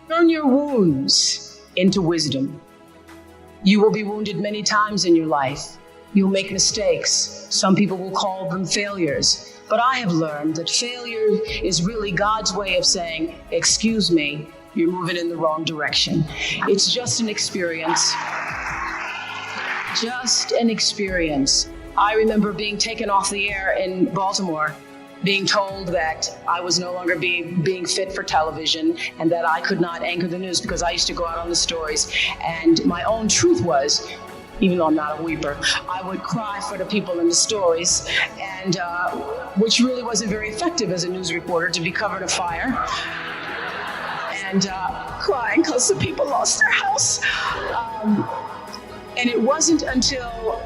Turn your wounds into wisdom. You will be wounded many times in your life. You'll make mistakes. Some people will call them failures. But I have learned that failure is really God's way of saying, excuse me, you're moving in the wrong direction. It's just an experience. Just an experience. I remember being taken off the air in Baltimore, being told that I was no longer being fit for television and that I could not anchor the news because I used to go out on the stories. And my own truth was, even though I'm not a weeper, I would cry for the people in the stories, and which really wasn't very effective as a news reporter, to be covered a fire and crying because the people lost their house. And it wasn't until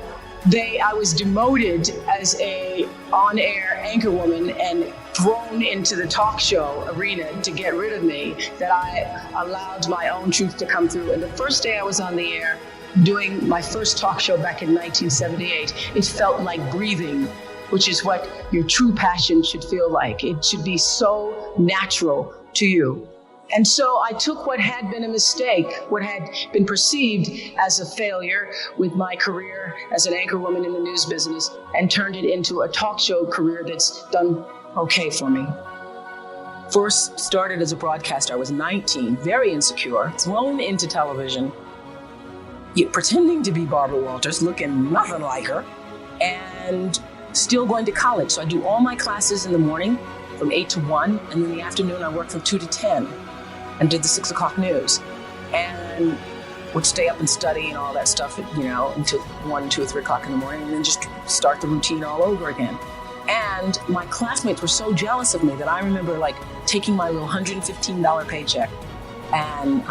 I was demoted as a on-air anchorwoman and thrown into the talk show arena to get rid of me that I allowed my own truth to come through. And the first day I was on the air doing my first talk show back in 1978, it felt like breathing, which is what your true passion should feel like. It should be so natural to you. And so I took what had been a mistake, what had been perceived as a failure with my career as an anchorwoman in the news business, and turned it into a talk show career that's done okay for me. First started as a broadcaster. I was 19, very insecure, thrown into television, pretending to be Barbara Walters, looking nothing like her, and still going to college. So I do all my classes in the morning from 8 to 1, and in the afternoon I work from 2 to 10. And did the 6 o'clock news, and would stay up and study and all that stuff, until 1, 2, or 3 o'clock in the morning, and then just start the routine all over again. And my classmates were so jealous of me that I remember taking my little $115 paycheck, and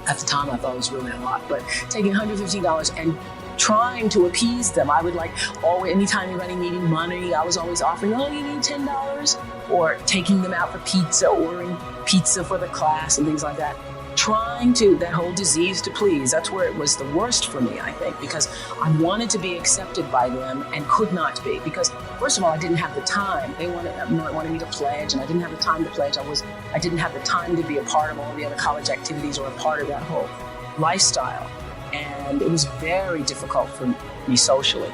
at the time I thought it was really a lot, but taking $115 and trying to appease them. I would always, anytime anybody needed money, I was always offering, oh, you need $10? Or taking them out for pizza, ordering pizza for the class and things like that. Trying to, that whole disease to please, that's where it was the worst for me, I think, because I wanted to be accepted by them and could not be. Because, first of all, I didn't have the time. They wanted me to pledge, and I didn't have the time to pledge. I didn't have the time to be a part of all the other college activities or a part of that whole lifestyle. And it was very difficult for me socially.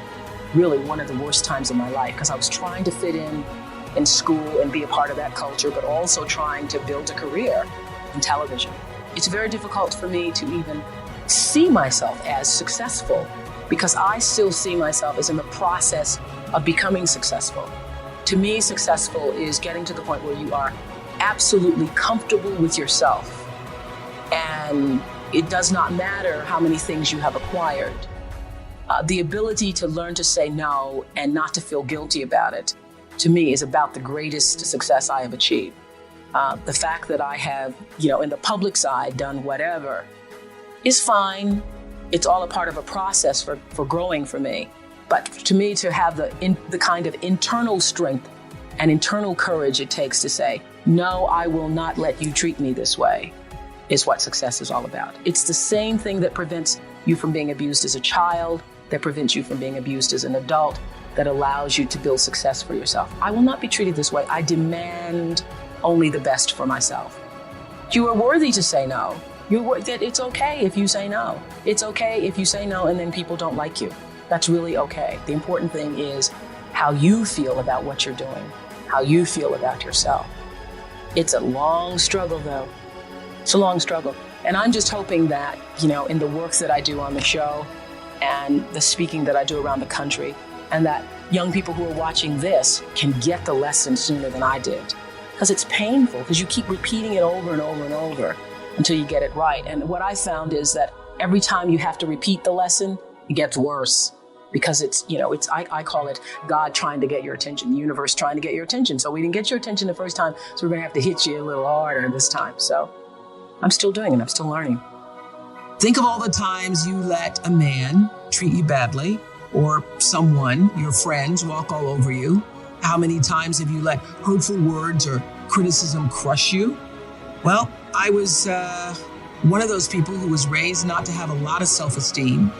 Really one of the worst times in my life, because I was trying to fit in school and be a part of that culture, but also trying to build a career in television. It's very difficult for me to even see myself as successful, because I still see myself as in the process of becoming successful. To me, successful is getting to the point where you are absolutely comfortable with yourself, and it does not matter how many things you have acquired. The ability to learn to say no and not to feel guilty about it, to me, is about the greatest success I have achieved. The fact that I have, in the public side, done whatever is fine. It's all a part of a process for growing for me. But to me, to have the kind of internal strength and internal courage it takes to say, no, I will not let you treat me this way, is what success is all about. It's the same thing that prevents you from being abused as a child, that prevents you from being abused as an adult, that allows you to build success for yourself. I will not be treated this way. I demand only the best for myself. You are worthy to say no. That it's okay if you say no. It's okay if you say no and then people don't like you. That's really okay. The important thing is how you feel about what you're doing, how you feel about yourself. It's a long struggle, though. It's a long struggle. And I'm just hoping that, in the work that I do on the show and the speaking that I do around the country, and that young people who are watching this can get the lesson sooner than I did. Because it's painful, because you keep repeating it over and over and over until you get it right. And what I found is that every time you have to repeat the lesson, it gets worse. Because I call it God trying to get your attention, the universe trying to get your attention. So we didn't get your attention the first time, so we're gonna have to hit you a little harder this time. So I'm still doing it, I'm still learning. Think of all the times you let a man treat you badly, or someone, your friends, walk all over you. How many times have you let hurtful words or criticism crush you? Well, I was one of those people who was raised not to have a lot of self-esteem.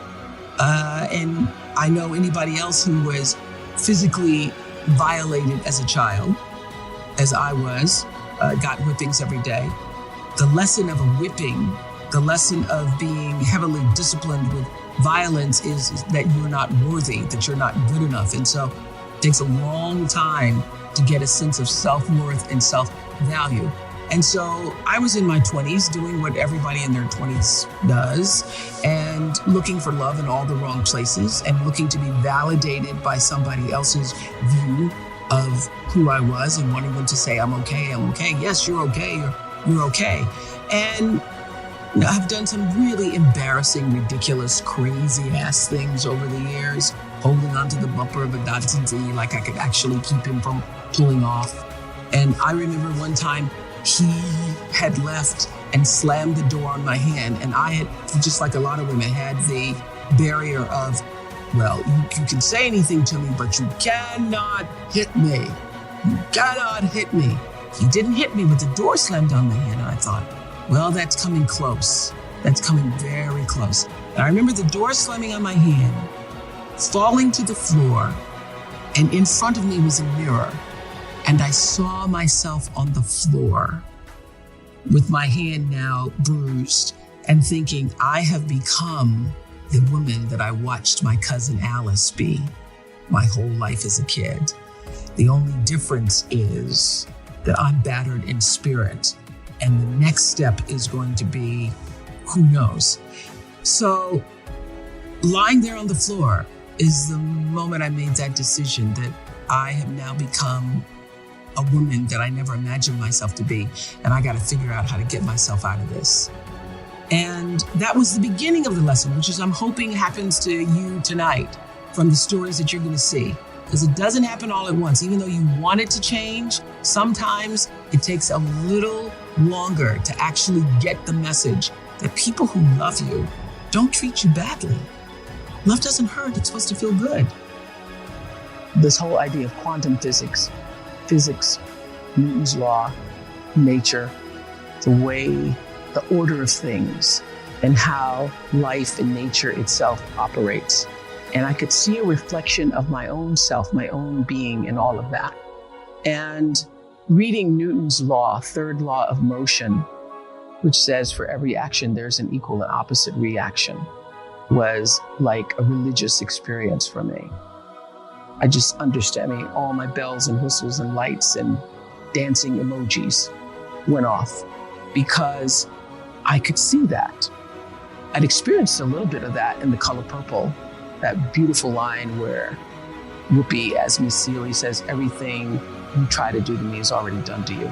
And I know anybody else who was physically violated as a child, as I was, got whippings every day. the lesson of a whipping, the lesson of being heavily disciplined with violence is that you're not worthy, that you're not good enough. And so it takes a long time to get a sense of self-worth and self-value. And so I was in my 20s doing what everybody in their 20s does and looking for love in all the wrong places and looking to be validated by somebody else's view of who I was and wanting them to say, I'm okay. Yes, you're okay. You're okay. And I've done some really embarrassing, ridiculous, crazy ass things over the years, holding onto the bumper of a doesnt like I could actually keep him from pulling off. And I remember one time he had left and slammed the door on my hand. And I had, just like a lot of women, had the barrier of, well, you can say anything to me, but you cannot hit me. You cannot hit me. He didn't hit me, but the door slammed on my hand. And I thought, well, that's coming close. That's coming very close. And I remember the door slamming on my hand, falling to the floor, and in front of me was a mirror. And I saw myself on the floor with my hand now bruised and thinking, I have become the woman that I watched my cousin Alice be my whole life as a kid. The only difference is that I'm battered in spirit. And the next step is going to be, who knows? So lying there on the floor is the moment I made that decision that I have now become a woman that I never imagined myself to be. And I got to figure out how to get myself out of this. And that was the beginning of the lesson, which is I'm hoping happens to you tonight from the stories that you're going to see. Because it doesn't happen all at once. Even though you want it to change, sometimes it takes a little longer to actually get the message that people who love you don't treat you badly. Love doesn't hurt. It's supposed to feel good. This whole idea of quantum physics, Newton's law, nature, the order of things, and how life and nature itself operates. And I could see a reflection of my own self, my own being in all of that. And reading Newton's law, third law of motion, which says for every action, there's an equal and opposite reaction, was like a religious experience for me. I just understand all my bells and whistles and lights and dancing emojis went off because I could see that. I'd experienced a little bit of that in The Color Purple, that beautiful line where Whoopi, as Miss Seeley, says, everything you try to do to me is already done to you.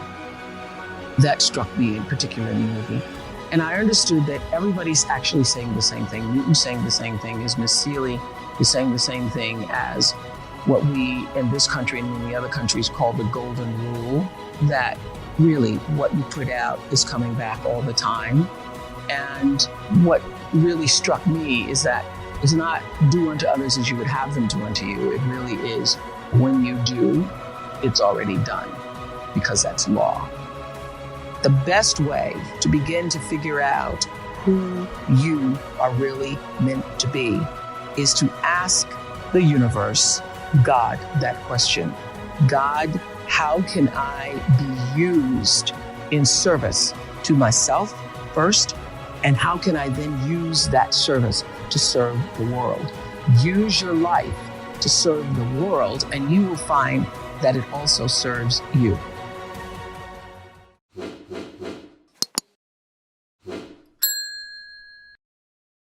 That struck me in particular in the movie. And I understood that everybody's actually saying the same thing. Newton's saying the same thing as Miss Seeley is saying the same thing as what we in this country and many other countries call the golden rule, that really what you put out is coming back all the time. And what really struck me is that it's not do unto others as you would have them do unto you. It really is when you do, it's already done, because that's law. The best way to begin to figure out who you are really meant to be is to ask the universe, God, that question. God, how can I be used in service to myself first? And how can I then use that service to serve the world? Use your life to serve the world, and you will find that it also serves you.